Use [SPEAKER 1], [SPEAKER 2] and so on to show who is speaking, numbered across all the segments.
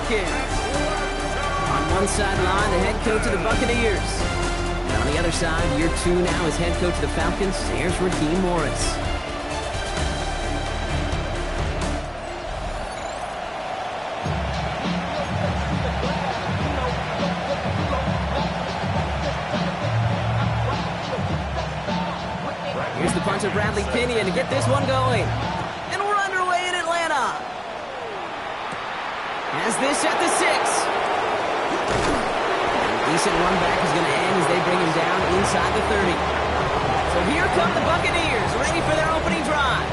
[SPEAKER 1] Falcons. On one sideline, the head coach of the Buccaneers. And on the other side, year 2 now as head coach of the Falcons, here's Raheem Morris. Here's the punter, Bradley Pinion, to get this one going. And we're underway in Atlanta. Has this at the 6. Decent run back is going to end as they bring him down inside the 30. So here come the Buccaneers, ready for their opening drive.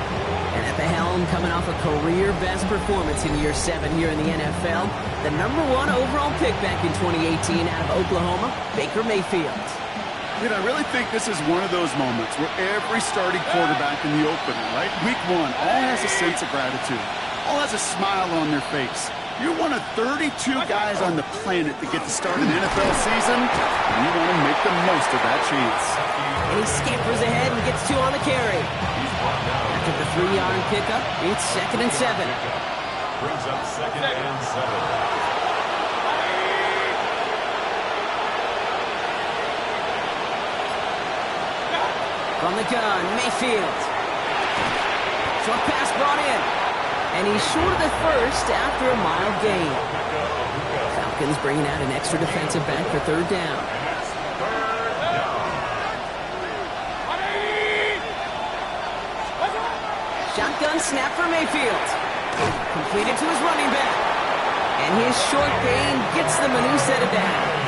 [SPEAKER 1] And at the helm, coming off a career-best performance in year 7 here in the NFL, the #1 overall pick back in 2018 out of Oklahoma, Baker Mayfield.
[SPEAKER 2] Dude, I really think this is one of those moments where every starting quarterback in the opener, right? Week 1, all has a sense of gratitude. All has a smile on their face. You're one of 32 guys on the planet that get to start an NFL season, and you want to make the most of that chance.
[SPEAKER 1] And he scampers ahead and gets 2 on the carry. After the 3-yard pickup, it's 2nd and 7.
[SPEAKER 3] Brings up 2nd and 7.
[SPEAKER 1] From the gun, Mayfield. Short pass brought in. And he's short of the first after a mild gain. Falcons bringing out an extra defensive back for 3rd down. Shotgun snap for Mayfield. Completed to his running back. And his short gain gets them a new set of downs.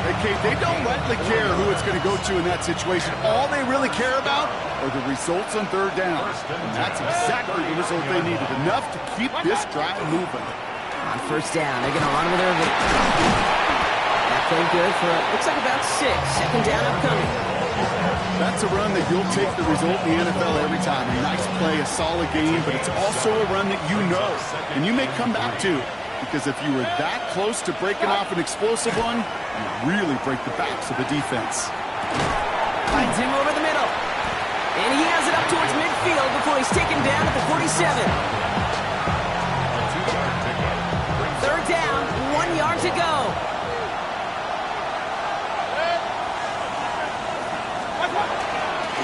[SPEAKER 2] Hey, Kate, they don't rightly care who it's going to go to in that situation. All they really care about are the results on 3rd down. And that's exactly the result they needed. Enough to keep this drive moving.
[SPEAKER 1] On 1st down, they're going to run with Irving. That played good for, looks like about 6. 2nd down upcoming.
[SPEAKER 2] That's a run that you'll take the result in the NFL every time. A nice play, a solid game, but it's also a run that you know and you may come back to. Because if you were that close to breaking off an explosive one, you really break the backs of the defense.
[SPEAKER 1] Finds him over the middle. And he has it up towards midfield before he's taken down at the 47. 3rd down, 1 yard to go.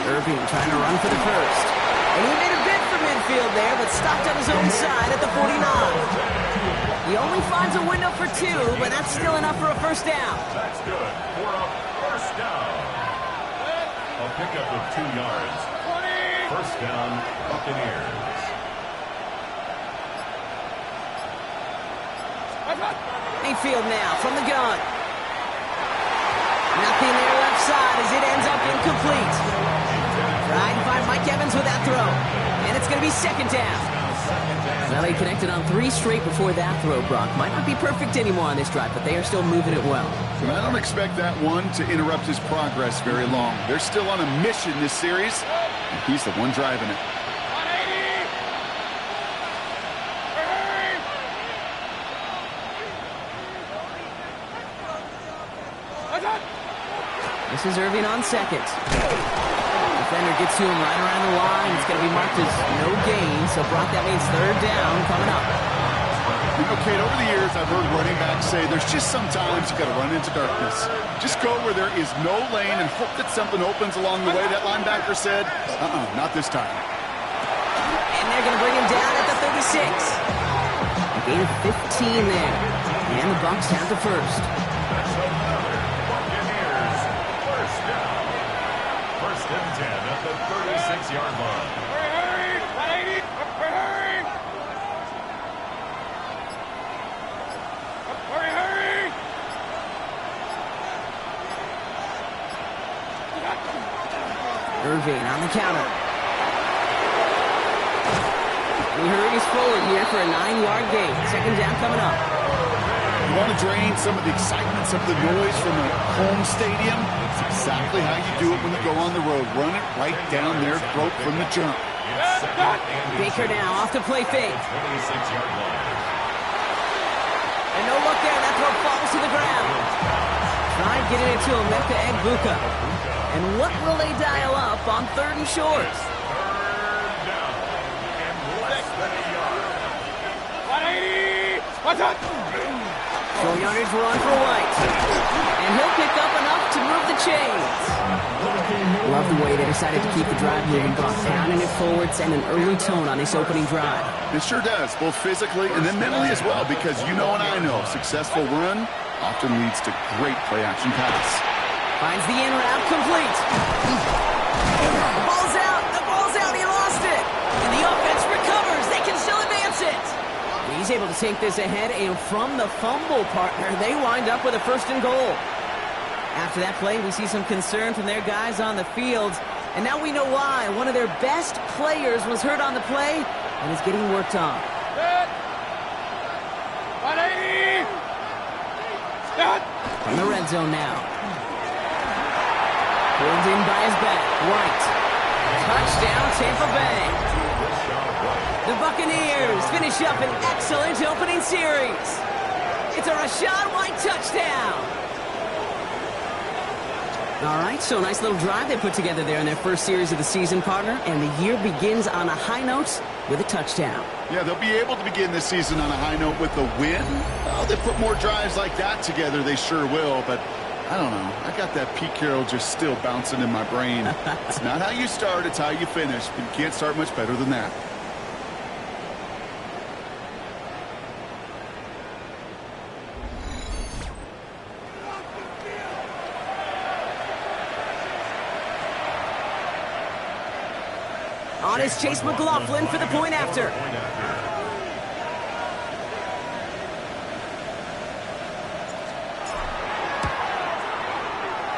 [SPEAKER 1] Irving trying to run for the first. And he made a bid for midfield there, but stopped on his own side at the 49. He only finds a window for 2, but that's still enough for a 1st down.
[SPEAKER 3] That's good for a 1st down. A pickup of 2 yards. 1st down, Buccaneers.
[SPEAKER 1] Mayfield now from the gun. Nothing there left side as it ends up incomplete. Trying to find Mike Evans with that throw. And it's going to be 2nd down. Well, they connected on 3 straight before that throw, Brock. Might not be perfect anymore on this drive, but they are still moving it well.
[SPEAKER 2] And I don't expect that one to interrupt his progress very long. They're still on a mission this series, and he's the one driving it.
[SPEAKER 1] This is Irving on 2nd. Defender gets to him right around the line. It's going to be marked as no gain. So, Brock, that means 3rd down coming up.
[SPEAKER 2] You know, Kate, over the years, I've heard running backs say there's just sometimes you got to run into darkness. Just go where there is no lane and hope that something opens along the way. That linebacker said, not this time.
[SPEAKER 1] And they're going to bring him down at the 36. A gain of 15 there. And the Bucks have the first.
[SPEAKER 3] Buccaneers, 1st down. 1st and 10 at the 36-yard line.
[SPEAKER 1] Irving on the counter. And he hurries forward here for a 9-yard gain. 2nd down coming up.
[SPEAKER 2] You want to drain some of the excitement, some of the noise from a home stadium? It's exactly how you do it when you go on the road. Run it right down their throat from the jump.
[SPEAKER 1] Baker now off to play fake.
[SPEAKER 3] 26-yard line.
[SPEAKER 1] And no look there. That throw falls to the ground. Trying getting it to Emeka Egbuka. And what will they dial up on 3rd and short?
[SPEAKER 3] 3rd down and less than a yard.
[SPEAKER 1] Short yardage run for White. And he'll pick up enough to move the chains. Love the way they decided to keep the drive moving, Buck, pounding it forward, send an early tone on this opening drive.
[SPEAKER 2] It sure does, both physically and then mentally as well, because you know and I know, successful run often leads to great play-action pass.
[SPEAKER 1] Finds the in route complete. Ball's out. The ball's out. He lost it. And the offense recovers. They can still advance it. And he's able to take this ahead, and from the fumble partner, they wind up with a 1st and goal. After that play, we see some concern from their guys on the field. And now we know why. One of their best players was hurt on the play and is getting worked on. From the red zone now. Pulled in by his back. White. Touchdown, Tampa Bay. The Buccaneers finish up an excellent opening series. It's a Rachaad White touchdown. All right, so a nice little drive they put together there in their first series of the season, partner, and the year begins on a high note with a touchdown.
[SPEAKER 2] Yeah, they'll be able to begin this season on a high note with a win. Well, they put more drives like that together, they sure will, but I don't know. I got that Pete Carroll just still bouncing in my brain. It's not how you start, it's how you finish, but you can't start much better than that.
[SPEAKER 1] On is Chase McLaughlin for the point after.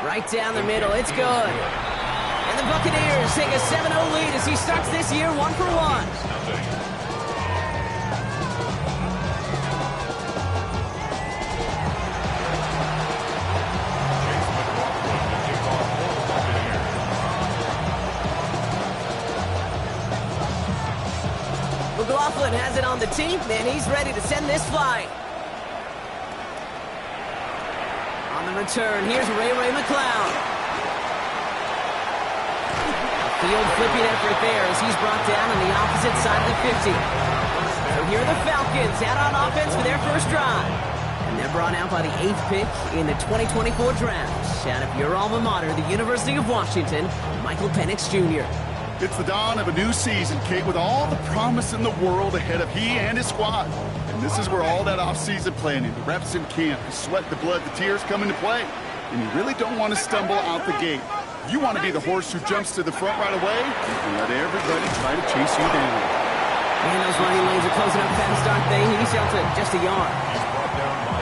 [SPEAKER 1] Right down the middle, it's good. And the Buccaneers take a 7-0 lead as he starts this year 1-for-1. McLaughlin has it on the team, and he's ready to send this flight. On the return, here's Ray McCloud. A field flipping effort there as he's brought down on the opposite side of the 50. So here are the Falcons out on offense for their first drive. And they're brought out by the 8th pick in the 2024 draft. Out of your alma mater, the University of Washington, Michael Penix Jr.
[SPEAKER 2] It's the dawn of a new season, Kate, with all the promise in the world ahead of he and his squad. And this is where all that off-season planning, the reps in camp, the sweat, the blood, the tears come into play. And you really don't want to stumble out the gate. You want to be the horse who jumps to the front right away and let everybody try to chase you down.
[SPEAKER 1] Man, those running lanes are closing up fast, aren't they? He's out to just a yard.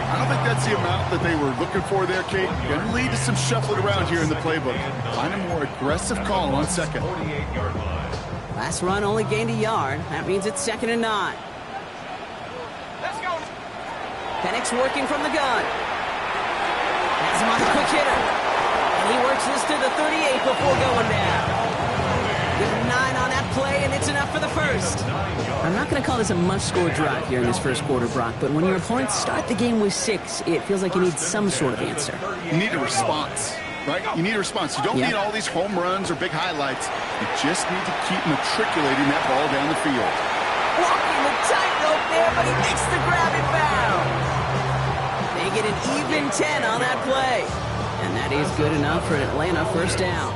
[SPEAKER 2] I don't think that's the amount that they were looking for there, Kate. Going to lead to some shuffling around here in the playbook. Find a more aggressive call on second.
[SPEAKER 1] Last run only gained a yard. That means it's 2nd and 9.
[SPEAKER 4] Let's go.
[SPEAKER 1] Penix working from the gun. Has him on the quick hitter. And he works this to the 38 before going down. Give him 9 on that play, and it's enough for the first. I'm not going to call this a must-score drive here in this first quarter, Brock, but when your opponents start the game with 6, it feels like you need some sort of answer.
[SPEAKER 2] You need a response, right? You need a response. You don't need all these home runs or big highlights. You just need to keep matriculating that ball down the field.
[SPEAKER 1] Walking the tightrope there, but he makes the grab and bound. They get an even 10 on that play. And that is good enough for an Atlanta first down.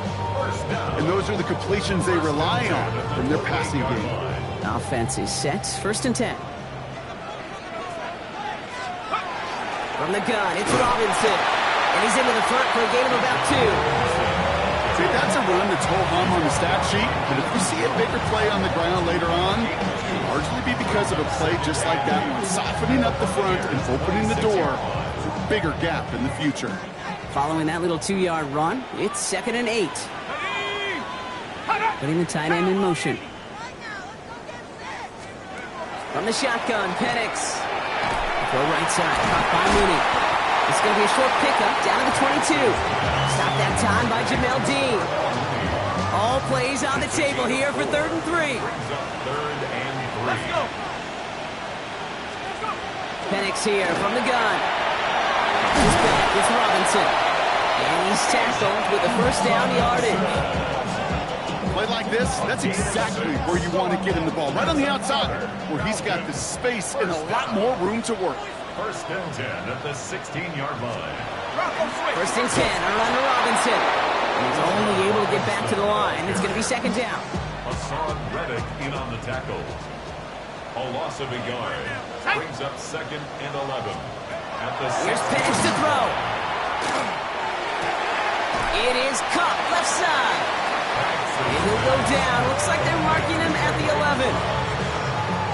[SPEAKER 2] And those are the completions they rely on from their passing game.
[SPEAKER 1] Offense is set. 1st and 10. From the gun, it's Robinson. And he's into the front for a gain of about 2.
[SPEAKER 2] See, that's a run that's ho-hum on the stat sheet. But if we see a bigger play on the ground later on, it'll largely be because of a play just like that one, softening up the front and opening the door for a bigger gap in the future.
[SPEAKER 1] Following that little 2-yard run, it's 2nd and 8. Putting the tight end in motion. From the shotgun, Penix. Throw right side, caught by Mooney. It's going to be a short pickup down to the 22. Stopped that time by Jamel Dean. All plays on the table here for 3rd and 3.
[SPEAKER 4] Let's go.
[SPEAKER 1] Penix here from the gun. He's back with Robinson. And he's tackled with the first down yardage.
[SPEAKER 2] play like this, that's exactly where you want to get him the ball. Right on the outside, where he's got the space and a lot more room to work.
[SPEAKER 3] First and 10 at the 16-yard line.
[SPEAKER 1] First and 10, a run to Robinson. He's only able to get back to the line. It's going to be second down.
[SPEAKER 3] Hassan Reddick in on the tackle. A loss of a yard. Brings up second and 11. At the
[SPEAKER 1] Here's Penix to throw. It is Cup, left side. And he'll go down. Looks like they're marking him at the 11.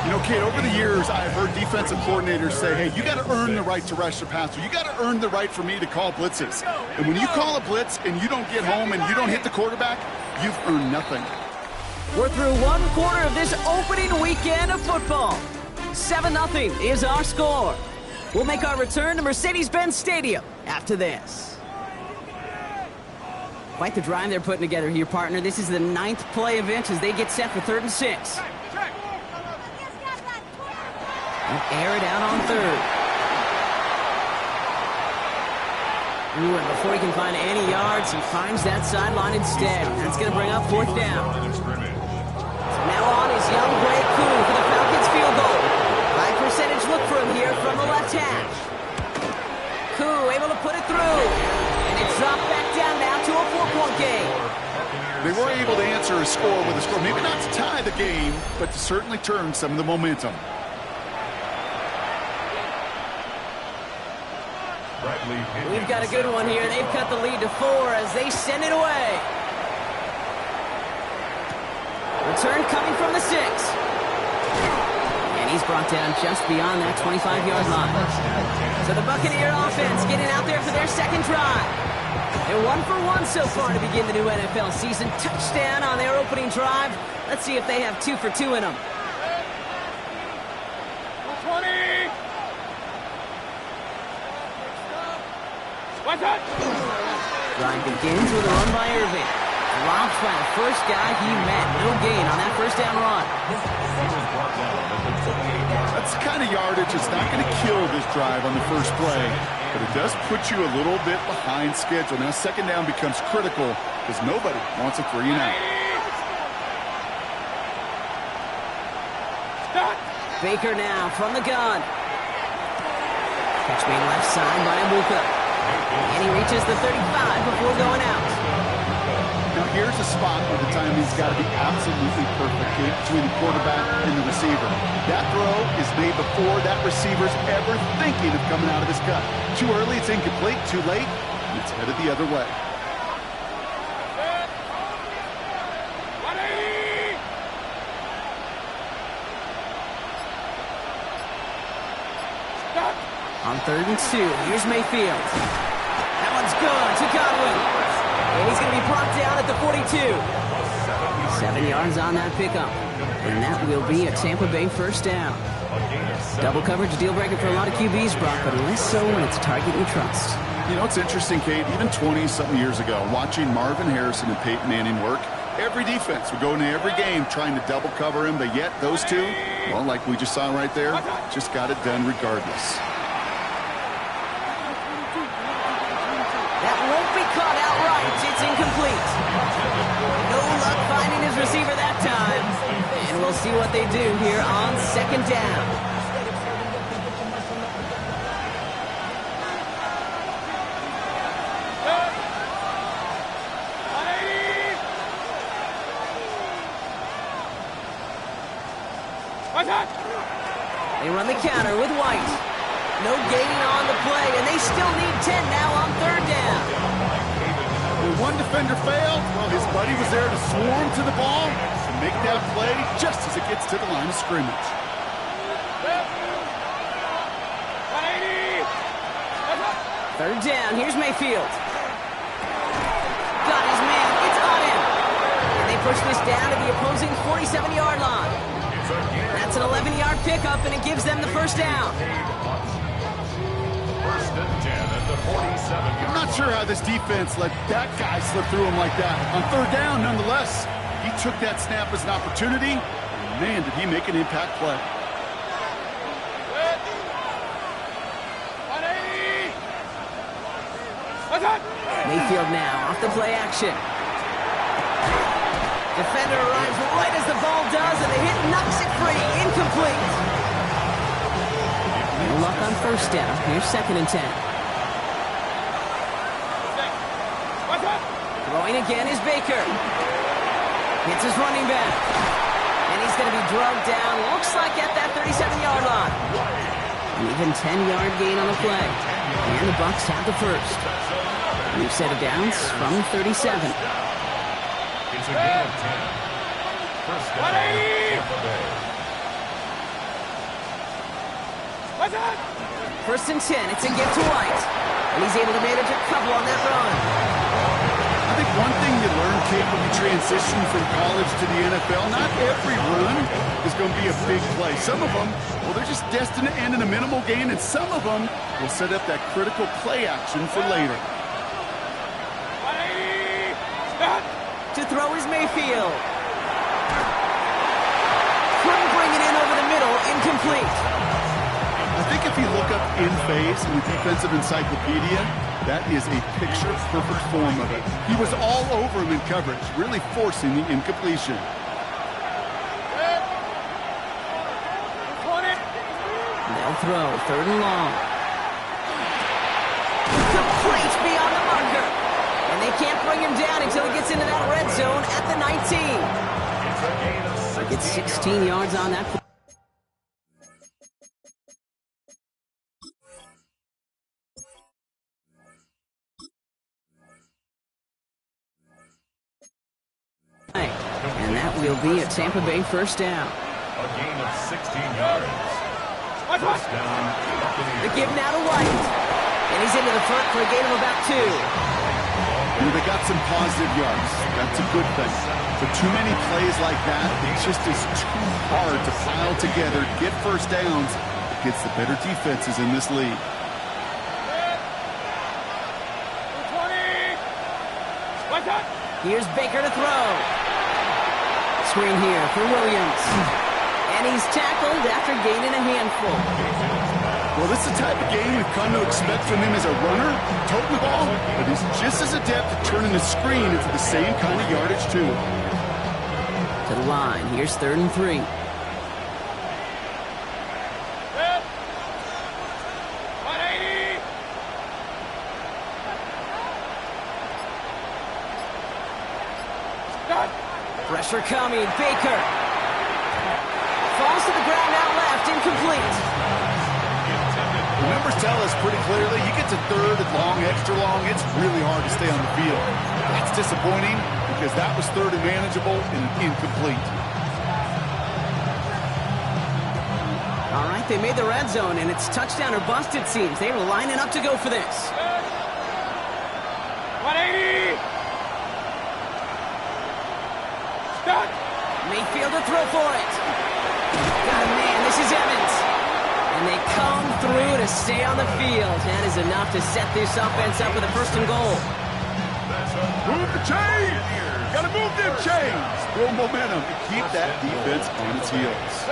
[SPEAKER 2] You know, Kate, over the years, I've heard defensive coordinators say, hey, you got to earn the right to rush the passer. You got to earn the right for me to call blitzes. And when you call a blitz and you don't get home and you don't hit the quarterback, you've earned nothing.
[SPEAKER 1] We're through one quarter of this opening weekend of football. 7-0 is our score. We'll make our return to Mercedes-Benz Stadium after this. Quite the drive they're putting together here, partner. This is the 9th play event as they get set for 3rd and 6. Air it out on 3rd. Ooh, and before he can find any yards, he finds that sideline instead. That's going to bring up 4th down. So now on is young Bray Koo for the Falcons field goal. High percentage look for him here from the left hash. Koo able to put it through. And it's dropped back down now to a 4-point game.
[SPEAKER 2] They were able to answer a score with a score. Maybe not to tie the game, but to certainly turn some of the momentum.
[SPEAKER 1] We've got a good one here. They've cut the lead to 4 as they send it away. Return coming from the 6. And he's brought down just beyond that 25-yard line. So the Buccaneer offense getting out there for their second drive. They're 1 for 1 so far to begin the new NFL season. Touchdown on their opening drive. Let's see if they have 2 for 2 in them. Drive begins with a run by Irving. Dropped by the first guy he met. No gain on that first down run.
[SPEAKER 2] That's the kind of yardage that's not going to kill this drive on the first play, but it does put you a little bit behind schedule. Now second down becomes critical because nobody wants a 3-and-out.
[SPEAKER 1] Baker now from the gun. Catch made left side by Abuka. And he reaches the 35 before going out.
[SPEAKER 2] Now here's a spot where the timing's got to be absolutely perfect between the quarterback and the receiver. That throw is made before that receiver's ever thinking of coming out of his cut. Too early, it's incomplete. Too late, it's headed the other way.
[SPEAKER 1] On 3rd and 2, here's Mayfield. That one's good to Godwin. And he's going to be brought down at the 42. 7 yards on that pickup. And that will be a Tampa Bay first down. Double coverage, deal breaker for a lot of QBs, Brock, but less so when it's a target you trust.
[SPEAKER 2] You know, it's interesting, Kate, even 20-something years ago, watching Marvin Harrison and Peyton Manning work, every defense would go into every game trying to double cover him, but yet those two, well, like we just saw right there, just got it done regardless.
[SPEAKER 1] Caught outright. It's incomplete. No luck finding his receiver that time. And we'll see what they do here on second down. They run the counter with White. No gaining on the play, and they still need 10 now on 3rd down.
[SPEAKER 2] When one defender failed, well, his buddy was there to swarm to the ball and make that play just as it gets to the line of scrimmage.
[SPEAKER 1] Third down, here's Mayfield. Got his man, it's on him. And they push this down to the opposing 47-yard line. That's an 11-yard pickup, and it gives them the first down.
[SPEAKER 3] First and 10 at the 47.
[SPEAKER 2] I'm not sure how this defense let that guy slip through him like that. On 3rd down, nonetheless, he took that snap as an opportunity, and man, did he make an impact play.
[SPEAKER 1] Mayfield now off the play action. Defender arrives right as the ball does, and the hit knocks it free. Incomplete. No luck on first down. Here's 2nd and 10. Throwing again is Baker. Hits his running back. And he's going to be drugged down, looks like at that 37-yard line. An even 10-yard gain on the play. And the Bucks have the first. New set of downs from 37.
[SPEAKER 3] It's a gain of 10. First down, Tampa Bay.
[SPEAKER 1] First and 10. It's a gift to White. And he's able to manage a couple on that run.
[SPEAKER 2] I think one thing you learn, Kate, when you transition from college to the NFL, not every run is going to be a big play. Some of them, well, they're just destined to end in a minimal gain, and some of them will set up that critical play action for later.
[SPEAKER 1] To throw is Mayfield. Couldn't bring it in over the middle. Incomplete.
[SPEAKER 2] I think if you look up in phase in the defensive encyclopedia, that is a picture-perfect form of it. He was all over him in coverage, really forcing the incompletion.
[SPEAKER 1] They'll throw. 3rd and long. Complete beyond the marker. And they can't bring him down until he gets into that red zone at the 19.
[SPEAKER 3] It's a gain of 16.
[SPEAKER 1] Gets 16 yards on that. And that will be a Tampa Bay first down.
[SPEAKER 3] A gain of 16 yards. First down, Buccaneers.
[SPEAKER 1] The give now to White. And he's into the front for a gain of about 2.
[SPEAKER 2] They got some positive yards. That's a good thing. But too many plays like that, it just is too hard to pile together, get first downs against the better defenses in this league.
[SPEAKER 1] Here's Baker to throw. Screen here for Williams. And he's tackled after gaining a handful.
[SPEAKER 2] Well, this is the type of game we've come to expect from him as a runner, toting the ball, but he's just as adept at turning the screen into the same kind of yardage, too.
[SPEAKER 1] To the line. Here's 3rd and 3. Pressure coming. Baker. Falls to the ground out left. Incomplete.
[SPEAKER 2] The numbers tell us pretty clearly, you get to 3rd and long, extra long, it's really hard to stay on the field. That's disappointing because that was 3rd and manageable and incomplete.
[SPEAKER 1] All right, they made the red zone, and it's touchdown or bust, it seems. They were lining up to go for this.
[SPEAKER 5] 180! Stop!
[SPEAKER 1] Mayfield to throw for it. Oh, man, this is Evans. And they come through to stay on the field. That is enough to set this offense up with a 1st and goal.
[SPEAKER 2] Move the chains! Gotta move them chains! Throw momentum to keep that defense on its heels.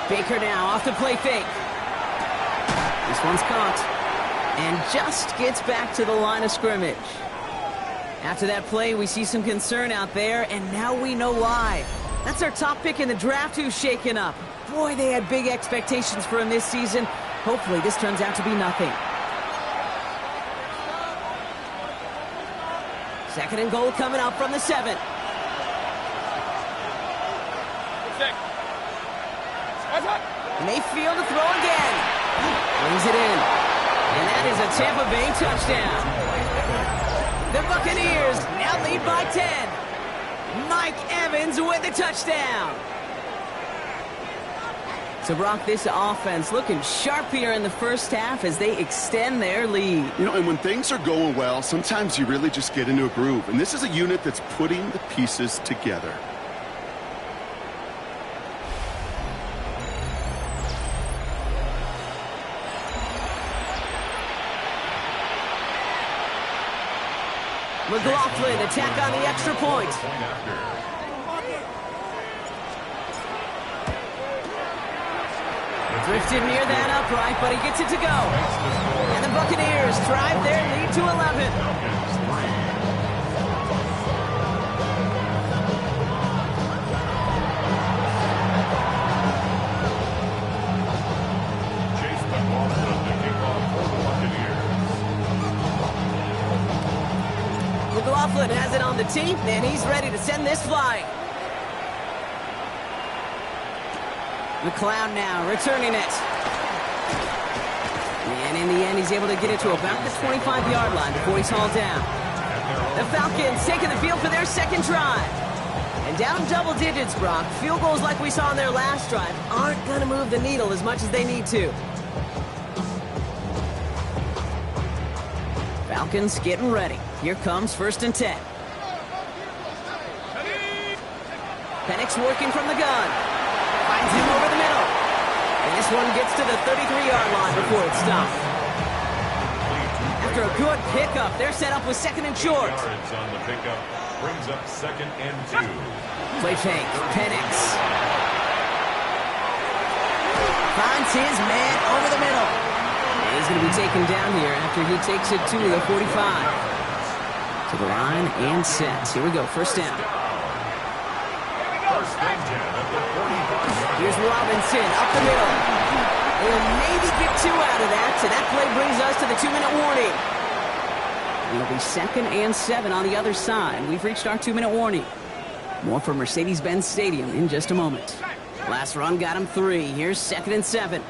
[SPEAKER 1] Baker now off the play fake. This one's caught. And just gets back to the line of scrimmage. After that play, we see some concern out there, and now we know why. That's our top pick in the draft who's shaken up. Boy, they had big expectations for him this season. Hopefully this turns out to be nothing. 2nd and goal coming up from the 7. Mayfield to throw again. Brings it in. And that is a Tampa Bay touchdown. The Buccaneers now lead by 10. Mike Evans with the touchdown. So, Brock, this offense looking sharp here in the first half as they extend their lead.
[SPEAKER 2] You know, and when things are going well, sometimes you really just get into a groove. And this is a unit that's putting the pieces together.
[SPEAKER 1] McLaughlin attack on the extra point. Drifted near that upright, but he gets it to go. And the Buccaneers drive their lead to 11. Coughlin has it on the tee, and he's ready to send this flying. McLeod now returning it. And in the end, he's able to get it to about the 25-yard line before he's hauled down. The Falcons taking the field for their second drive. And down double digits, Brock. Field goals like we saw in their last drive aren't going to move the needle as much as they need to. Falcons getting ready. Here comes 1st and 10. Penix working from the gun. Finds him over the middle. And this one gets to the 33-yard line before it's stopped. After a good pickup, they're set up with 2nd and short.
[SPEAKER 3] Yards on the pickup brings up 2nd and 2.
[SPEAKER 1] Play fake. Penix finds his man over the middle. And he's going to be taken down here after he takes it to the 45. To the line and set. Here we go. 1st down.
[SPEAKER 3] First and 10 at the 45.
[SPEAKER 1] Here's Robinson up the middle. They'll maybe get 2 out of that. So that play brings us to the 2-minute warning. It'll be 2nd and 7 on the other side. We've reached our 2-minute warning. More from Mercedes-Benz Stadium in just a moment. Last run got him 3. Here's 2nd and 7.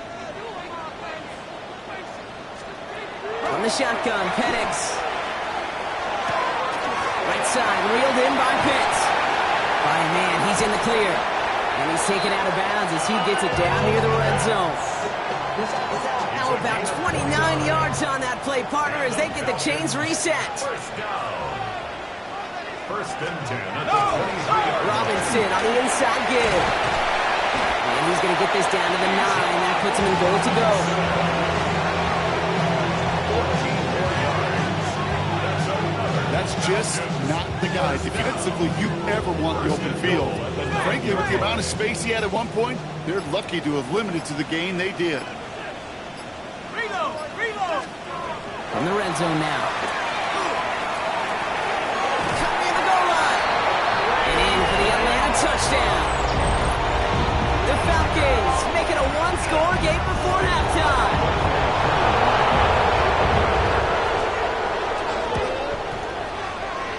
[SPEAKER 1] From the shotgun, Penix. Right side, reeled in by Pitts. By man, he's in the clear. And he's taken out of bounds as he gets it down near the red zone. Now about 29 yards on that play, partner, as they get the chains reset.
[SPEAKER 3] First down. 1st and 10 at the 23-yard line.
[SPEAKER 1] Robinson on the inside give. And he's going to get this down to the 9. That puts him in goal to go.
[SPEAKER 3] 14 more yards.
[SPEAKER 2] That's just not the guy defensively you ever want the open field. Frankly, with the amount of space he had at one point, they're lucky to have limited to the gain they did.
[SPEAKER 1] From the red zone now. Cut near the goal line. And in for the Atlanta touchdown. The Falcons make it a one-score game before halftime.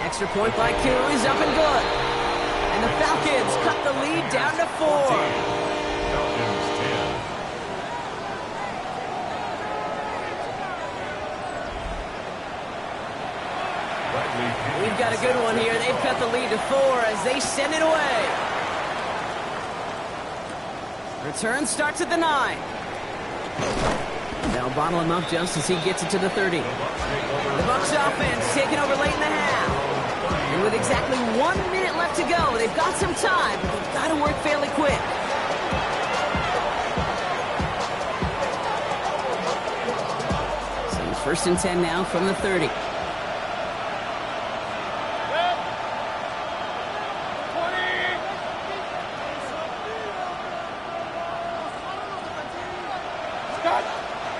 [SPEAKER 1] Extra point by Q is up and good. And the Falcons cut the lead down to 4.
[SPEAKER 3] Falcons 10.
[SPEAKER 1] We've got a good one here. They've cut the lead to 4 as they send it away. Return starts at the 9. They'll bottle him up just as he gets it to the 30. The Bucks offense taking over late in the half. And with exactly 1 minute left to go, they've got some time, but they've got to work fairly quick. So 1st and 10 now from the 30.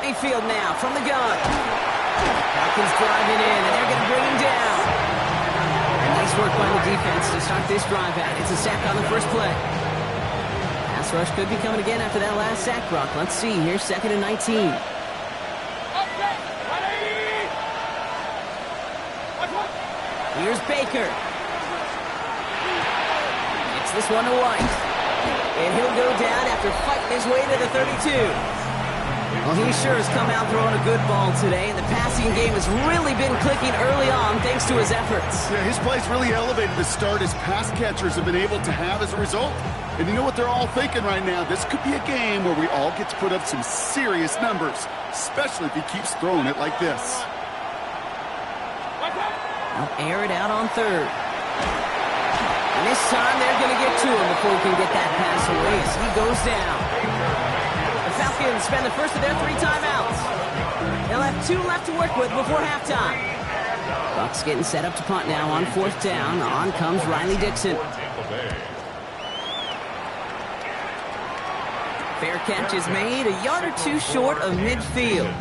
[SPEAKER 1] Mayfield now from the gun. Falcons driving in, and they're going to bring him down. And nice work by the defense to start this drive out. It's a sack on the first play. Pass rush could be coming again after that last sack, Brock. Let's see. Here's 2nd and 19. Here's Baker. Gets this one to White. And he'll go down after fighting his way to the 32. Well, he sure has come out throwing a good ball today, and the passing game has really been clicking early on thanks to his efforts.
[SPEAKER 2] Yeah, his play's really elevated the start his pass catchers have been able to have as a result. And you know what they're all thinking right now? This could be a game where we all get to put up some serious numbers, especially if he keeps throwing it like this.
[SPEAKER 1] They'll air it out on 3rd. And this time they're going to get to him before he can get that pass away as he goes down. The Falcons spend the first of their 3 timeouts. They'll have 2 left to work with before halftime. Bucks getting set up to punt now on 4th down. On comes Riley Dixon. Fair catch is made, a yard or 2 short of midfield.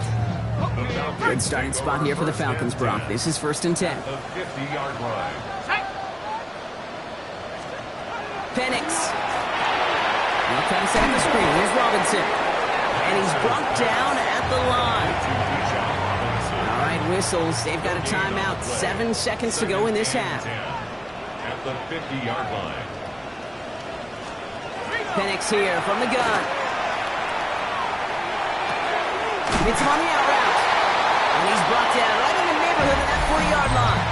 [SPEAKER 1] Good starting spot here for the Falcons, Brock. This is 1st and 10.
[SPEAKER 3] The 50-yard line.
[SPEAKER 1] Penix. Now trying to set up the screen. Here's Robinson. And he's brought down at the line. All right, whistles. They've got a timeout. 7 seconds to go in this half.
[SPEAKER 3] At the 50-yard line.
[SPEAKER 1] Penix here from the gun. It's him on the out route. And he's brought down right in the neighborhood of that 40-yard line.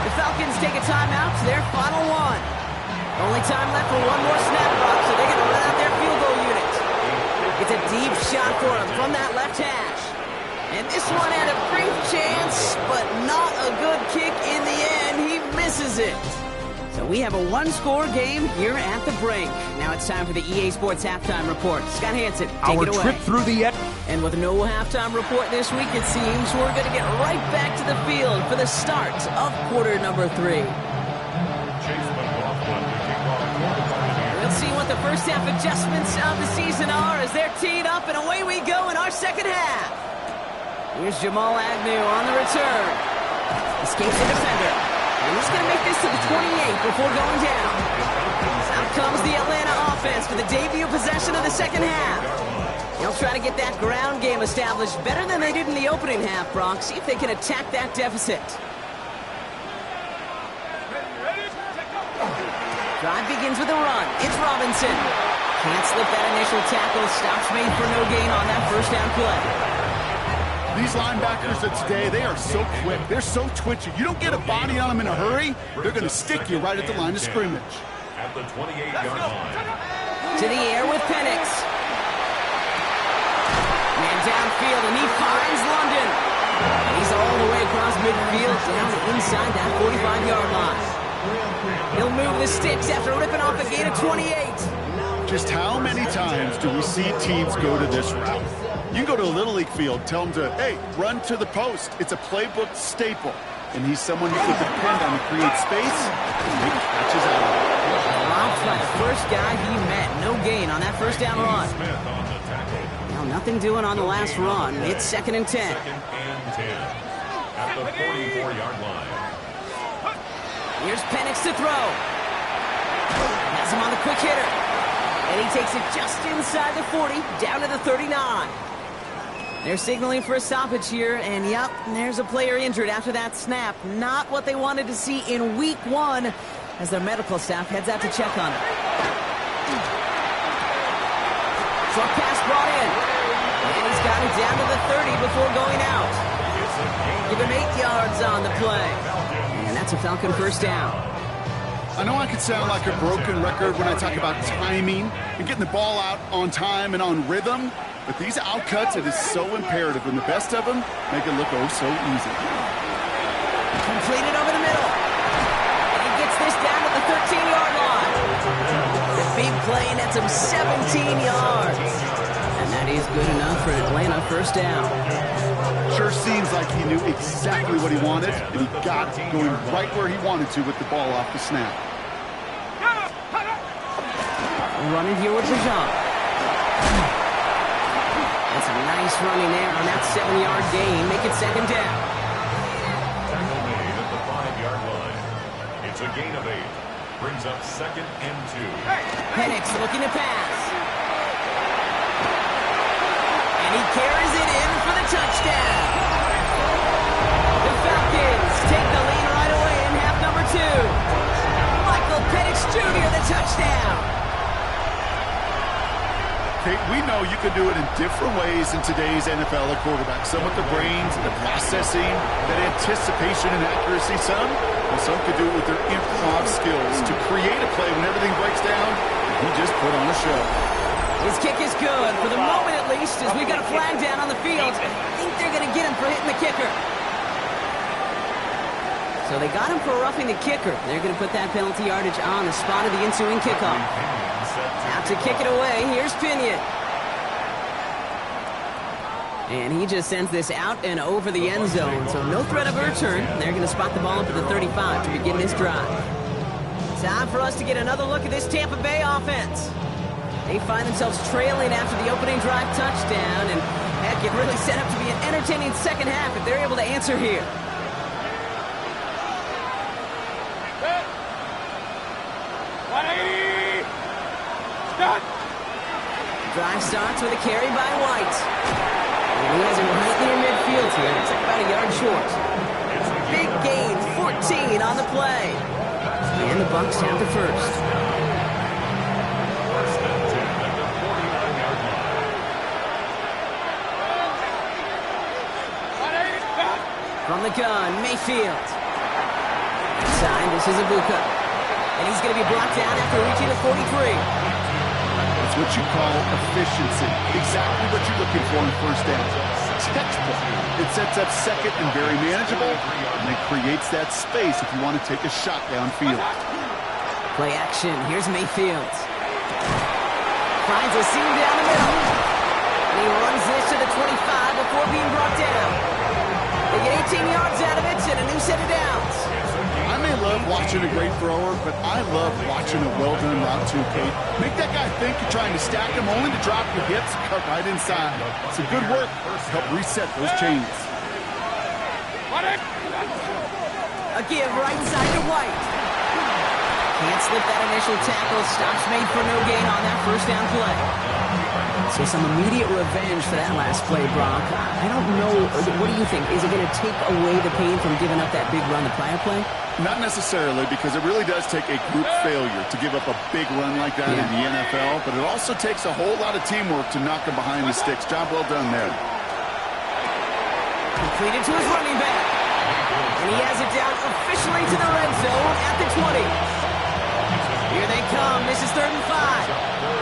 [SPEAKER 1] The Falcons take a timeout to their final one. Only time left for one more snap clock, so they're going to run out their field goal unit. It's a deep shot for him from that left hash. And this one had a brief chance, but not a good kick in the end. He misses it. So we have a one-score game here at the brink. Now it's time for the EA Sports Halftime Report. Scott Hansen, take it away.
[SPEAKER 6] Our trip through the...
[SPEAKER 1] And with no halftime report this week, it seems we're going to get right back to the field for the start of quarter number 3. We'll see what the first half adjustments of the season are as they're teed up, and away we go in our second half. Here's Jamal Agnew on the return. Escapes the defender. And he's going to make this to the 28 before going down. Out comes the Atlanta offense for the debut possession of the second half. They'll try to get that ground game established better than they did in the opening half, Brock. See if they can attack that deficit. Drive begins with a run. It's Robinson. Can't slip that initial tackle. Stops made for no gain on that first down play.
[SPEAKER 2] These linebackers of today, they are so quick. They're so twitchy. You don't get a body on them in a hurry, they're going to stick you right at the line of scrimmage.
[SPEAKER 3] At the 28-yard line.
[SPEAKER 1] To the air with Penix. Man downfield, and he finds London. He's all the way across midfield down to inside that 45-yard line. He'll move the sticks after ripping off a gain of 28.
[SPEAKER 2] Just how many times do we see teams go to this route? You go to a Little League field, tell them to, hey, run to the post. It's a playbook staple. And he's someone you can depend on to create space and make catches out of it.
[SPEAKER 1] Robbed by the first guy he met. No gain on that first down run. Now nothing doing on the last run. It's 2nd and 10.
[SPEAKER 3] 2nd and 10. At the 44-yard line.
[SPEAKER 1] Here's Penix to throw. Has him on the quick hitter. And he takes it just inside the 40, down to the 39. They're signaling for a stoppage here, and yep, there's a player injured after that snap. Not what they wanted to see in week 1 as their medical staff heads out to check on him. Short pass brought in. And he's got it down to the 30 before going out. Give him 8 yards on the play. And that's a Falcon first down.
[SPEAKER 2] I know I could sound like a broken record when I talk about timing and getting the ball out on time and on rhythm, but these outcuts, it is so imperative, and the best of them make it look oh so easy.
[SPEAKER 1] Completed over the middle. And he gets this down to the 13-yard line. The big play nets him 17 yards. And that is good enough for an Atlanta first down.
[SPEAKER 2] Sure seems like he knew exactly what he wanted, and he got it going right where he wanted to with the ball off the snap.
[SPEAKER 1] Running here with Rajon. That's a nice running there on that 7-yard gain. Make it 2nd down.
[SPEAKER 3] Tackle made at the 5-yard line. It's a gain of 8. Brings up 2nd and 2.
[SPEAKER 1] Penix looking to pass. And he carries it in for the touchdown. The Falcons take the lead right away in half number 2. Michael Penix Jr. the touchdown.
[SPEAKER 2] Kate, we know you can do it in different ways in today's NFL at quarterback. Some with the brains, the processing, that anticipation and accuracy. Some could do it with their improv skills to create a play when everything breaks down. He just put on a show.
[SPEAKER 1] His kick is good, for the moment at least, as we got a flag down on the field. I think they're going to get him for hitting the kicker. So they got him for roughing the kicker. They're going to put that penalty yardage on the spot of the ensuing kickoff. Out to kick it away, here's Pinion. And he just sends this out and over the end zone, so no threat of a return. They're going to spot the ball up at the 35 to begin this drive. Time for us to get another look at this Tampa Bay offense. They find themselves trailing after the opening drive touchdown, and heck, it really set up to be an entertaining second half if they're able to answer here. Drive starts with a carry by White. And he has it right near midfield here. It's about a yard short. Big gain, 14 on the play. And the Bucks have the first.
[SPEAKER 3] First and 10 at the 49-yard line.
[SPEAKER 1] From the gun, Mayfield. Inside, this is a Buccs. And he's going to be brought down after reaching the 43.
[SPEAKER 2] That's what you call efficiency. Exactly what you're looking for in first down. Textbook. It sets up second and very manageable, and then creates that space if you want to take a shot downfield.
[SPEAKER 1] Play action. Here's Mayfield. Finds a seam down the middle. And he runs this to the 25 before being brought down. They get 18 yards out of it and a new set of downs.
[SPEAKER 2] I may love watching a great thrower, but I love watching a well-done route too, Kate. Make that guy think you're trying to stack him only to drop your hips and cut right inside. Some good work to help reset those chains.
[SPEAKER 1] A give right side to White. Can't slip that initial tackle. Stops made for no gain on that first down play. So some immediate revenge for that last play, Brock. I don't know. What do you think? Is it going to take away the pain from giving up that big run the prior play?
[SPEAKER 2] Not necessarily, because it really does take a group failure to give up a big run like that in the NFL, but it also takes a whole lot of teamwork to knock him behind the sticks. Job well done there.
[SPEAKER 1] Completed to his running back. And he has it down officially to the red zone at the 20. Here they come. This is 3rd and 5.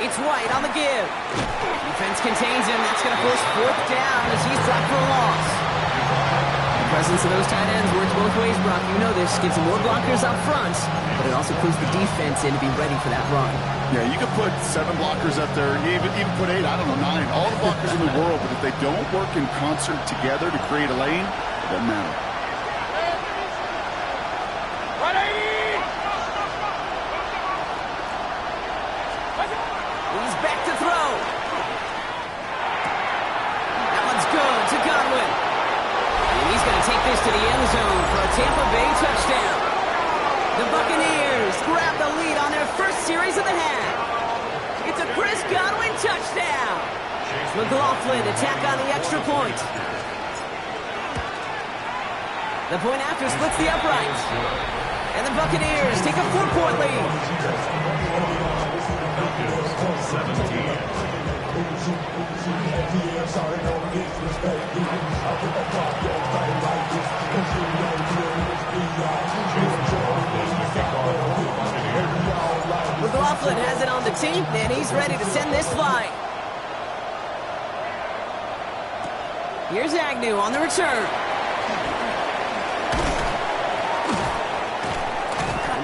[SPEAKER 1] It's White on the give. Defense contains him. That's going to force 4th down as he's dropped for a loss. The presence of those tight ends works both ways, Brock. You know this. Gives them more blockers up front, but it also puts the defense in to be ready for that run.
[SPEAKER 2] Yeah, you could put 7 blockers up there, even put 8, I don't know, 9. All the blockers in the world, but if they don't work in concert together to create a lane, it doesn't matter.
[SPEAKER 1] He's back to throw. That one's good to Godwin. And he's going to take this to the end zone for a Tampa Bay touchdown. The Buccaneers grab the lead on their first series of the half. It's a Chris Godwin touchdown. McLaughlin attack on the extra point. The point after splits the uprights. And the Buccaneers take a 4-point lead.
[SPEAKER 3] 17.
[SPEAKER 1] McLaughlin has it on the team, and he's ready to send this flying. Here's Agnew on the return.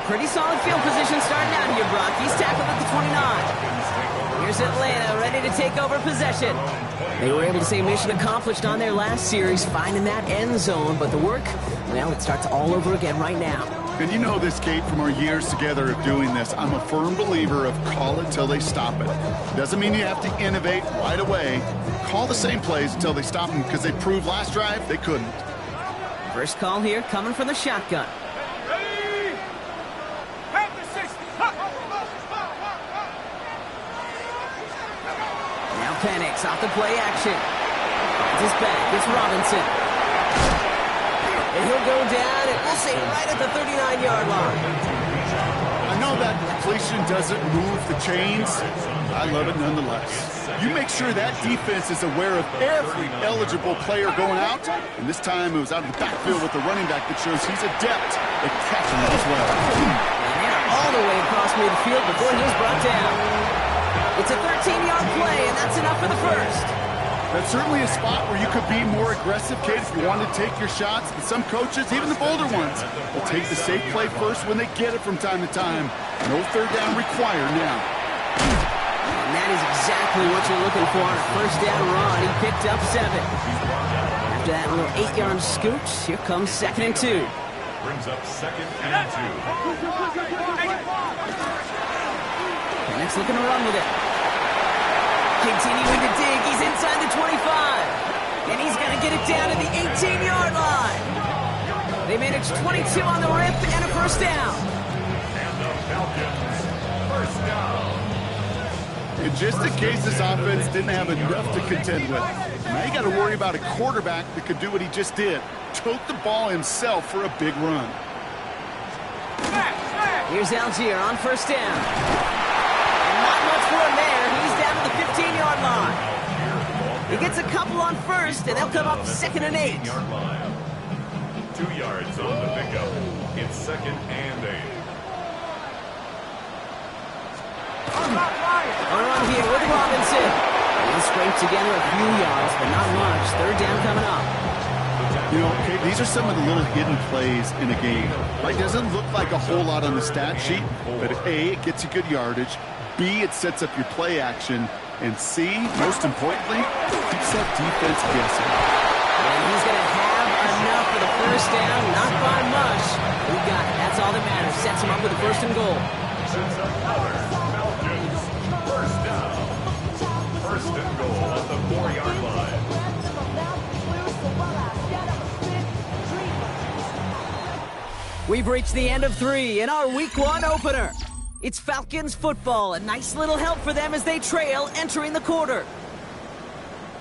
[SPEAKER 1] Pretty solid field position starting out here, Brock. He's tackled at the 29. Here's Atlanta ready to take over possession. They were able to say mission accomplished on their last series, finding that end zone, but the work, well, it starts all over again right now.
[SPEAKER 2] And you know this, Kate, from our years together of doing this. I'm a firm believer of call it till they stop it. Doesn't mean you have to innovate right away. Call the same plays until they stop them, because they proved last drive they couldn't.
[SPEAKER 1] First call here coming from the shotgun. Penix off the play action. Finds his back. It's Robinson. And he'll go down, and we'll say right at the 39-yard line.
[SPEAKER 2] I know that completion doesn't move the chains. I love it nonetheless. You make sure that defense is aware of every eligible player going out. And this time it was out of the backfield with the running back that shows he's adept at catching it as well.
[SPEAKER 1] And all the way across midfield before he was brought down. It's a 13-yard play, and that's enough for the first.
[SPEAKER 2] That's certainly a spot where you could be more aggressive, Kate, if you want to take your shots. And some coaches, even the bolder ones, will take the safe play first when they get it from time to time. No 3rd down required now.
[SPEAKER 1] And that is exactly what you're looking for on a first down run. He picked up 7. After that little 8-yard scoot, here comes 2nd and 2.
[SPEAKER 3] Brings up 2nd and 2.
[SPEAKER 1] Penix looking to run with it. Continuing to dig. He's inside the 25. And he's going to get it down to the 18-yard line. They made a Bucks, 22 on the rip, and a first down.
[SPEAKER 3] And the Falcons, first down.
[SPEAKER 2] And just in case this offense didn't have enough to contend with, now you got to worry about a quarterback that could do what he just did. Tote the ball himself for a big run.
[SPEAKER 1] Here's Algier on first down. And not much for him there. He's down to the 15-yard line. He gets a couple on first, and they'll come up 2nd and 8.
[SPEAKER 3] 2 yards on the pickup. It's 2nd and 8.
[SPEAKER 1] A run here with Robinson. He scraped together a few yards, but not much. 3rd down coming up.
[SPEAKER 2] You know, okay, these are some of the little hidden plays in a game. Like, doesn't look like a whole lot on the stat sheet, but A, it gets you good yardage. B, it sets up your play action. And C, most importantly, keeps that defense guessing.
[SPEAKER 1] And he's going to have enough for the first down, not by much. He got it. That's all that matters. Sets him up with a 1st and goal.
[SPEAKER 3] Sets up Falcons, first down. 1st and goal at the 4-yard line.
[SPEAKER 1] We've reached the end of 3 in our Week 1 opener. It's Falcons football. A nice little help for them as they trail entering the quarter.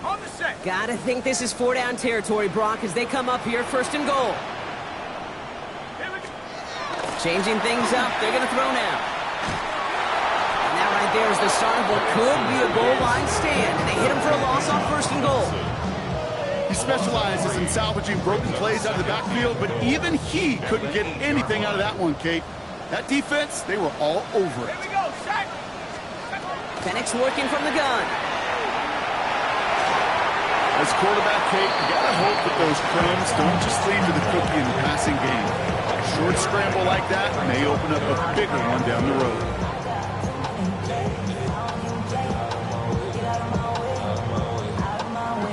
[SPEAKER 5] On the set.
[SPEAKER 1] Gotta think this is 4-down territory, Brock, as they come up here 1st and goal. Changing things up. They're going to throw now. And that right there is the start of what could be a goal line stand. And they hit him for a loss on 1st and goal.
[SPEAKER 2] He specializes in salvaging broken plays out of the backfield, but even he couldn't get anything out of that one, Kate. That defense, they were all over it.
[SPEAKER 5] Here we go, set.
[SPEAKER 1] Penix working from the gun.
[SPEAKER 2] As quarterback, Kate, you gotta hope that those crumbs don't just lead to the cookie in the passing game. A short scramble like that may open up a bigger one down the road.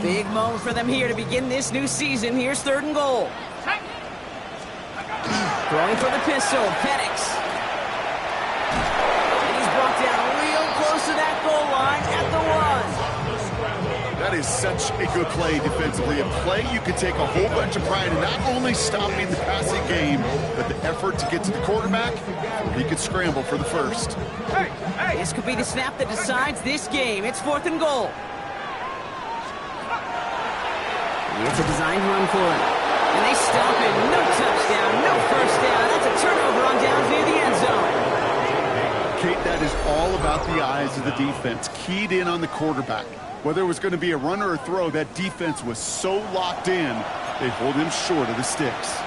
[SPEAKER 1] Big moment for them here to begin this new season. Here's 3rd and goal. Throwing for the pistol, Penix. And he's brought down real close to that goal line at the 1.
[SPEAKER 2] That is such a good play defensively. A play you can take a whole bunch of pride in not only stopping the passing game, but the effort to get to the quarterback. He could scramble for the 1st.
[SPEAKER 1] This could be the snap that decides this game. It's 4th and goal. It's a designed run for him. And they stop it. No touchdown, no first down. That's a turnover on downs near the end zone.
[SPEAKER 2] Kate, that is all about the eyes of the defense, keyed in on the quarterback. Whether it was going to be a run or a throw, that defense was so locked in, they hold him short of the sticks.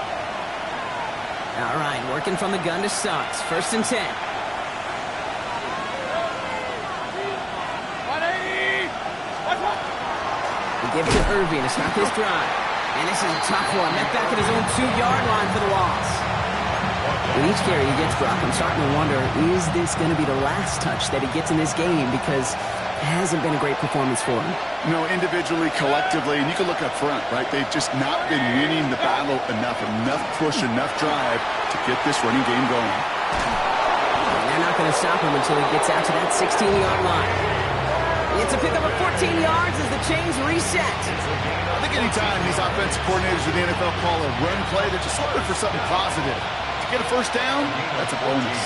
[SPEAKER 1] All right, working from the gun to Suggs. 1st and 10.
[SPEAKER 5] 180.
[SPEAKER 1] They give it to Irving to start this drive. And this is a tough one. Met back at his own 2-yard line for the loss. With each carry he gets, Brock, I'm starting to wonder, is this going to be the last touch that he gets in this game? Because it hasn't been a great performance for him.
[SPEAKER 2] You know, individually, collectively, and you can look up front, right? They've just not been winning the battle enough push, enough drive to get this running game going.
[SPEAKER 1] And they're not going to stop him until he gets out to that 16-yard line. It's a pickup of 14 yards as the chains reset.
[SPEAKER 2] I think anytime these offensive coordinators in the NFL call a run play, they're just hoping for something positive. To get a 1st down, that's a bonus.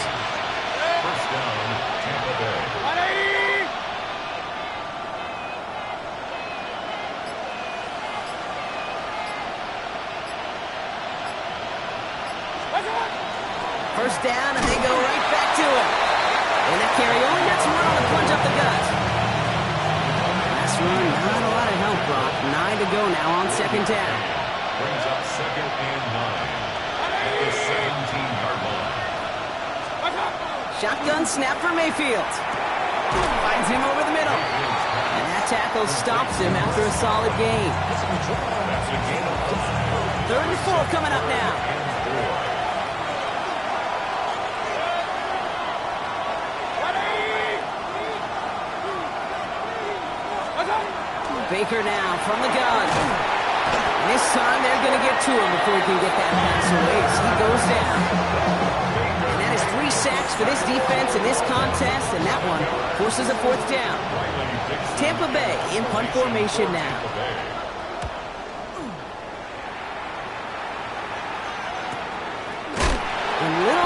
[SPEAKER 3] 1st down, Tampa Bay.
[SPEAKER 5] 180.
[SPEAKER 1] First down, and they go right back to it. And that carry only gets one on the plunge up the gut. Last run, not a lot of help, Brock. 9 to go now on 2nd down.
[SPEAKER 3] Brings up 2nd and 9 at the 17-yard line.
[SPEAKER 1] Shotgun snap for Mayfield. Finds him over the middle. And that tackle stops him after a solid gain.
[SPEAKER 3] That's a gain of
[SPEAKER 1] 3rd and 4 coming up now. Baker now from the gun. And this time they're going to get to him before he can get that pass away. So he goes down. And that is 3 sacks for this defense in this contest, and that one forces a 4th down. Tampa Bay in punt formation now.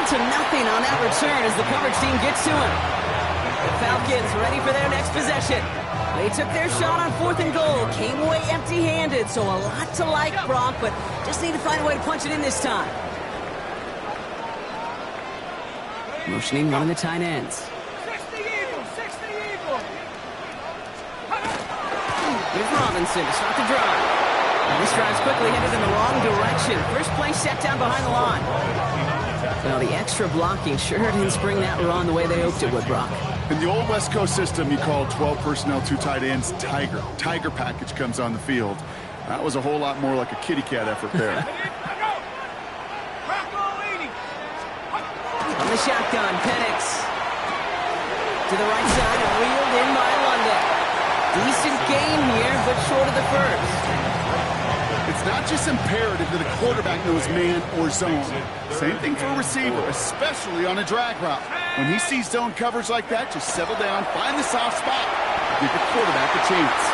[SPEAKER 1] down to nothing on that return as the coverage team gets to him. The Falcons ready for their next possession. They took their shot on 4th and goal, came away empty-handed, so a lot to like, Brock, but just need to find a way to punch it in this time. Motioning one of the tight ends.
[SPEAKER 5] 60 Eagles! 60 Eagles!
[SPEAKER 1] Here's Robinson to start the drive. And this drive's quickly headed in the wrong direction. First play set down behind the line. Well, the extra blocking sure didn't spring that run the way they hoped it would, Brock.
[SPEAKER 2] In the old West Coast system, you call 12 personnel, 2 tight ends, Tiger. Tiger package comes on the field. That was a whole lot more like a kitty cat effort there.
[SPEAKER 1] On the shotgun, Penix. To the right side and reeled in by London. Decent gain here, but short of the first.
[SPEAKER 2] It's not just imperative that a quarterback knows man or zone. Same thing for a receiver, especially on a drag route. When he sees zone coverage like that, just settle down, find the soft spot, give the quarterback a chance.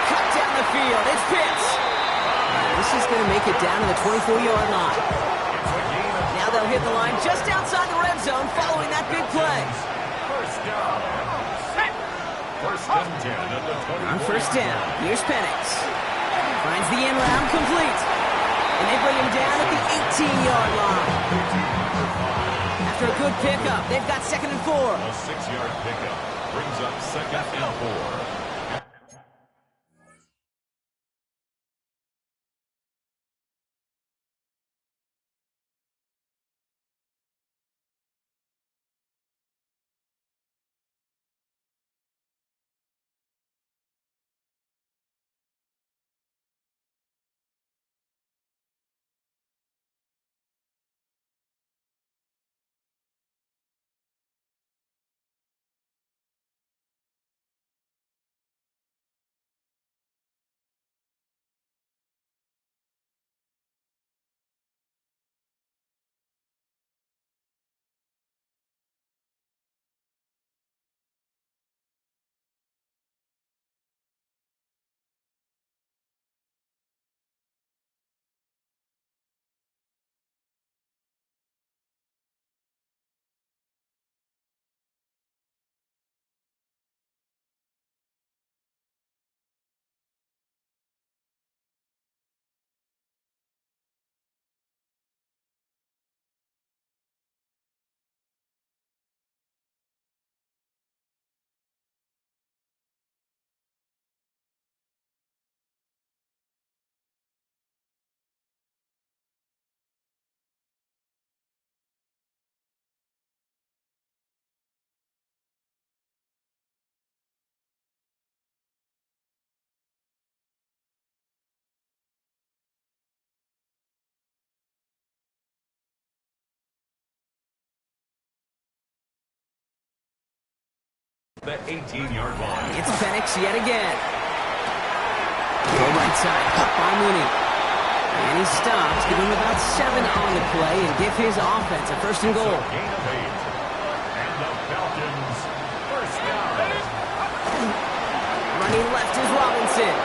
[SPEAKER 1] Cut down the field, it's Pitts. This is going to make it down to the 24-yard line. Now they'll hit the line just outside the red zone following that big play.
[SPEAKER 3] First down. First and 10 at the 20.
[SPEAKER 1] On first down, here's Penix. Finds the end round complete. And they bring him down at the 18-yard line. After a good pickup, they've got 2nd and 4.
[SPEAKER 3] A 6-yard pickup brings up 2nd and 4. The 18-yard line.
[SPEAKER 1] It's Penix yet again. Go right side, caught by Mooney. And he stops, give him about 7 on the play, and give his offense a 1st and goal.
[SPEAKER 3] Gain of 8. And the Falcons first down.
[SPEAKER 1] Running left is Robinson.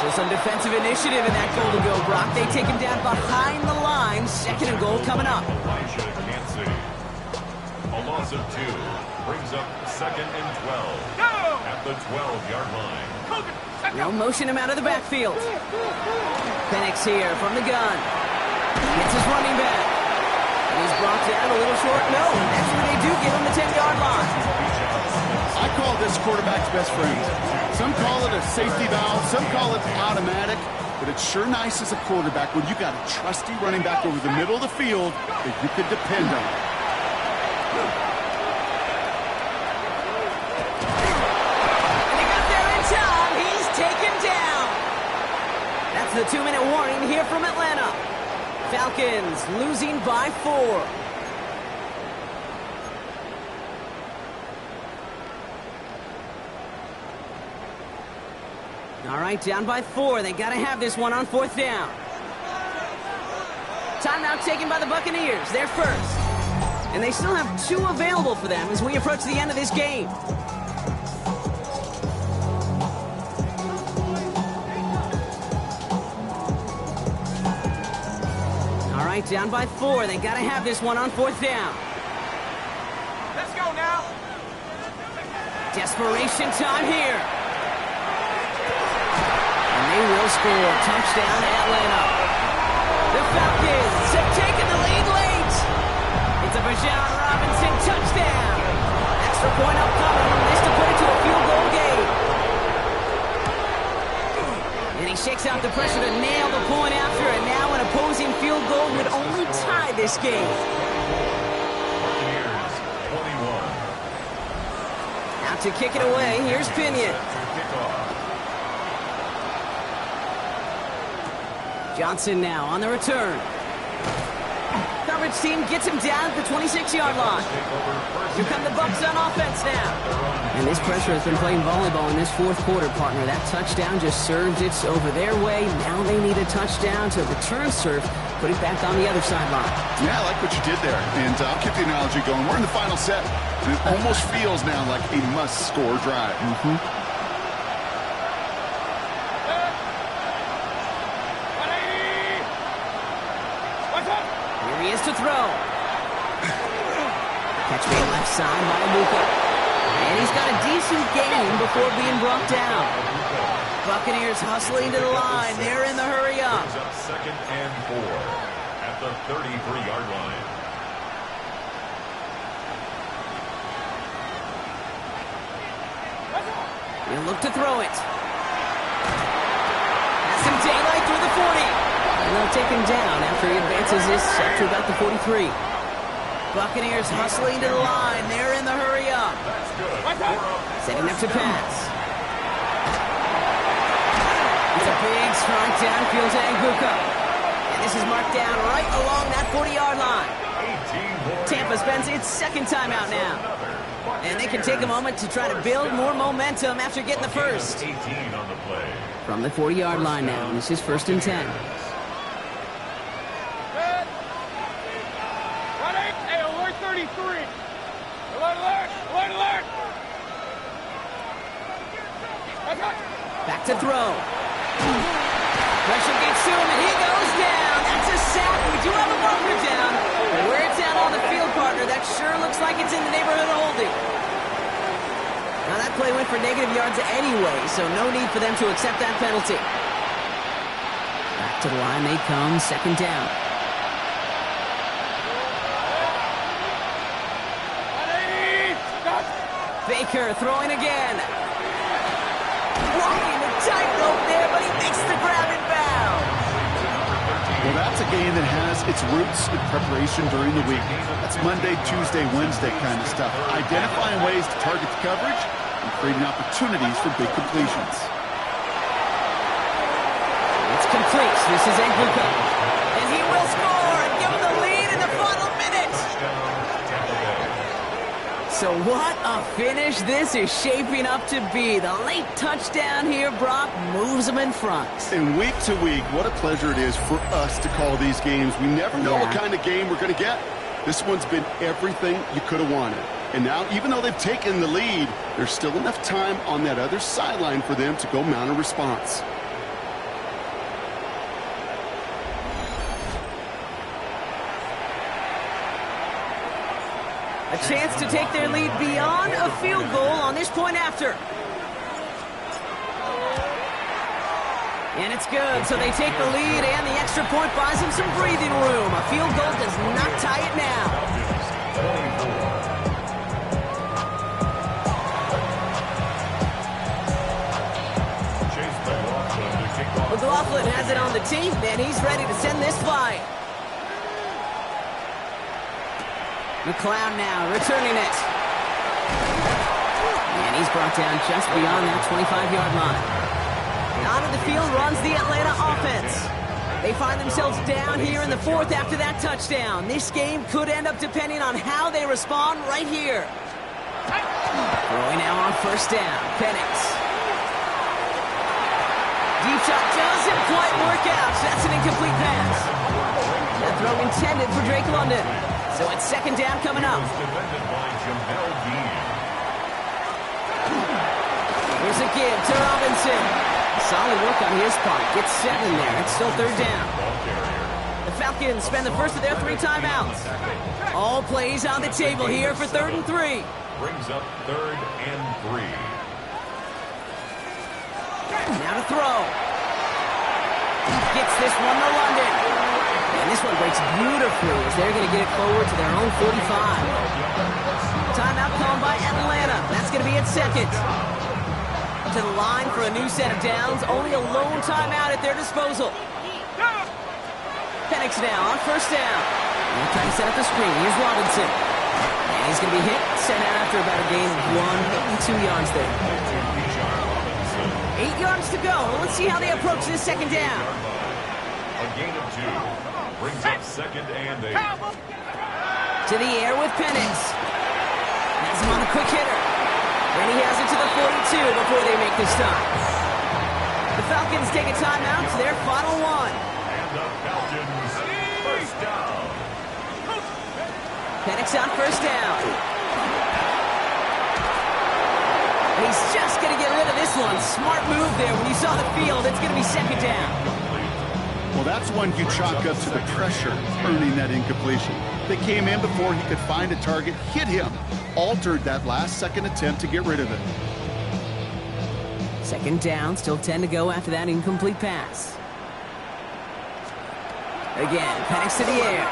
[SPEAKER 1] So some defensive initiative in that goal to go, Brock. They take him down behind the line. 2nd and goal coming up.
[SPEAKER 3] Elisha can't see. A loss of 2 brings up 2nd and 12 at the 12-yard line.
[SPEAKER 1] They'll motion him out of the backfield. Penix here from the gun. Gets his running back. And he's brought down a little short. No, that's where they do give him the 10-yard line.
[SPEAKER 2] I call this quarterback's best friend. Some call it a safety valve, some call it automatic, but it's sure nice as a quarterback when you got a trusty running back over the middle of the field that you can depend on.
[SPEAKER 1] The 2-minute warning here from Atlanta. Falcons losing by 4. All right, down by 4. They got to have this one on 4th down. Timeout taken by the Buccaneers. They're first. And they still have 2 available for them as we approach the end of this game. Down by 4. They got to have this one on 4th down.
[SPEAKER 5] go now.
[SPEAKER 1] Desperation time here. And they will score. Touchdown, Atlanta. The Falcons have taken the lead late. It's a Bijan Robinson touchdown. Extra point upcoming. This to put it to a field goal game. And he shakes out the pressure to nail the point after, and now an opposing field goal would only tie this game.
[SPEAKER 3] Buccaneers, 21.
[SPEAKER 1] Out to kick it away, here's Pinion.
[SPEAKER 3] Kickoff.
[SPEAKER 1] Johnson now on the return. Coverage team gets him down at the 26-yard line. Here come the Bucks on offense now. And this pressure has been playing volleyball in this fourth quarter, partner. That touchdown just served it over their way. Now they need a touchdown to return serve, put it back on the other sideline.
[SPEAKER 2] Yeah, I like what you did there. And I'll keep the analogy going. We're in the final set. And it almost feels now like a must-score drive.
[SPEAKER 1] Here he is to throw. Catch made left side by Buccs. And he's got a decent gain before being brought down. Buccaneers hustling to the line. They're in the hurry up.
[SPEAKER 3] Brings up 2nd and 4 at the 33-yard line.
[SPEAKER 1] He'll look to throw it. Has some daylight through the 40. And they'll take him down after he advances this up to about the 43. Buccaneers hustling to the line. They're in the hurry up.
[SPEAKER 3] That's good.
[SPEAKER 1] Setting up to pass. It's a big strike downfield to Buccs. And this is marked down right along that 40-yard line. Tampa spends its second timeout now. And they can take a moment to try to build more momentum after getting the first.
[SPEAKER 3] 18 on the play.
[SPEAKER 1] From the 40-yard line now, this is 1st and 10.
[SPEAKER 5] Hey, alert 33. Alert, alert, alert, alert.
[SPEAKER 1] Back to throw. Pressure gets to him, and he goes down. That's a sack. We do have a marker down. But where it's out on the field, partner, that sure looks like it's in the neighborhood of holding. Now, that play went for negative yards anyway, so no need for them to accept that penalty. Back to the line they come, 2nd down. Baker throwing again. Walking the tightrope there, but he makes the grab and bound.
[SPEAKER 2] Well, that's a game that has its roots in preparation during the week. That's Monday, Tuesday, Wednesday kind of stuff. Identifying ways to target the coverage and creating opportunities for big completions.
[SPEAKER 1] It's complete. This is Buccs. And he will score and give him the lead in the final minute. So what a finish this is shaping up to be. The late touchdown here, Brock, moves them in front.
[SPEAKER 2] And week to week, what a pleasure it is for us to call these games. We never know what kind of game we're going to get. This one's been everything you could have wanted. And now, even though they've taken the lead, there's still enough time on that other sideline for them to go mount a response.
[SPEAKER 1] A chance to take their lead beyond a field goal on this point after. And it's good, so they take the lead, and the extra point buys them some breathing room. A field goal does not tie it now. McLaughlin has it on the tee, and he's ready to send this flying. McLeod now returning it. And he's brought down just beyond that 25-yard line. Out of the field runs the Atlanta offense. They find themselves down here in the 4th after that touchdown. This game could end up depending on how they respond right here. Throwing now on 1st down. Penix. Deep shot doesn't quite work out. That's an incomplete pass. That throw intended for Drake London. So it's 2nd down coming up. Here's a give to Robinson. Solid work on his part. Gets 7 there. It's still 3rd down. The Falcons spend the first of their 3 timeouts. All plays on the table here for 3rd and 3.
[SPEAKER 3] Brings up 3rd and 3.
[SPEAKER 1] Now to throw. Gets this one to London. And this one breaks beautifully as they're going to get it forward to their own 45. Timeout called by Atlanta. That's going to be its 2nd. To the line for a new set of downs. Only a lone timeout at their disposal. Penix now on 1st down. They're trying to set up the screen. Here's Robinson. And he's going to be hit. Sent out after about a gain of 1, maybe 2 yards there. 8 yards to go. Let's see how they approach this 2nd down.
[SPEAKER 3] A gain of 2. Brings up 2nd and 8.
[SPEAKER 1] To the air with Penix. Has him on the quick hitter. And he has it to the 42 before they make the stop. The Falcons take a timeout to their final 1.
[SPEAKER 3] And the Falcons, 1st down.
[SPEAKER 1] Penix on 1st down. And he's just going to get rid of this one. Smart move there. When you saw the field, it's going to be 2nd down.
[SPEAKER 2] Well, that's one you chalk up to the pressure earning that incompletion. They came in before he could find a target, hit him, altered that last-second attempt to get rid of it.
[SPEAKER 1] 2nd down, still 10 to go after that incomplete pass. Again, Penix to the air.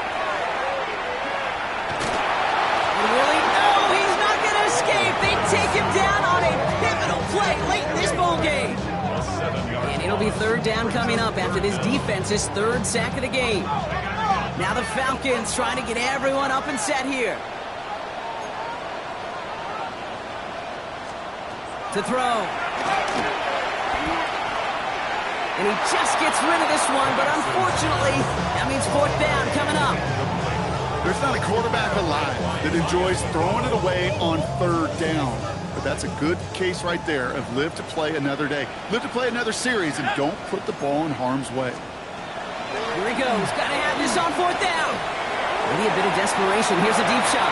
[SPEAKER 1] And really, no, he's not going to escape. They take him down on a pivotal play late in this ball game. And it'll be 3rd down coming up after this defense's 3rd sack of the game. Now the Falcons trying to get everyone up and set here. To throw. And he just gets rid of this one, but unfortunately, that means 4th down coming up.
[SPEAKER 2] There's not a quarterback alive that enjoys throwing it away on 3rd down. But that's a good case right there of live to play another day. Live to play another series and don't put the ball in harm's way.
[SPEAKER 1] Here he goes. Got to have this on 4th down. Maybe a bit of desperation. Here's a deep shot.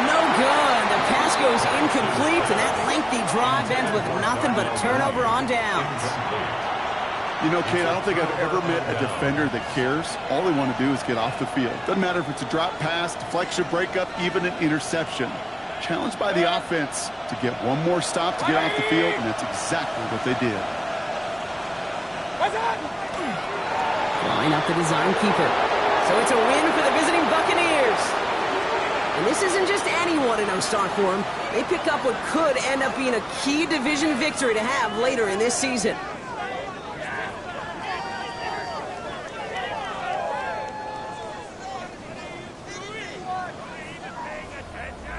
[SPEAKER 1] No good. The pass goes incomplete, and that lengthy drive ends with nothing but a turnover on downs.
[SPEAKER 2] You know, Kate, I don't think I've ever met a defender that cares. All they want to do is get off the field. Doesn't matter if it's a drop pass, deflection, breakup, even an interception. Challenged by the offense to get one more stop to get off the field, and that's exactly what they did.
[SPEAKER 1] Line up the design keeper. So it's a win for the visiting Buccaneers. And this isn't just any 1-0 start for them. They pick up what could end up being a key division victory to have later in this season.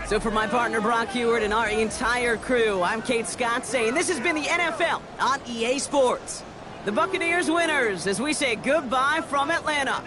[SPEAKER 1] So for my partner Brock Heward and our entire crew, I'm Kate Scott saying this has been the NFL on EA Sports. The Buccaneers winners as we say goodbye from Atlanta.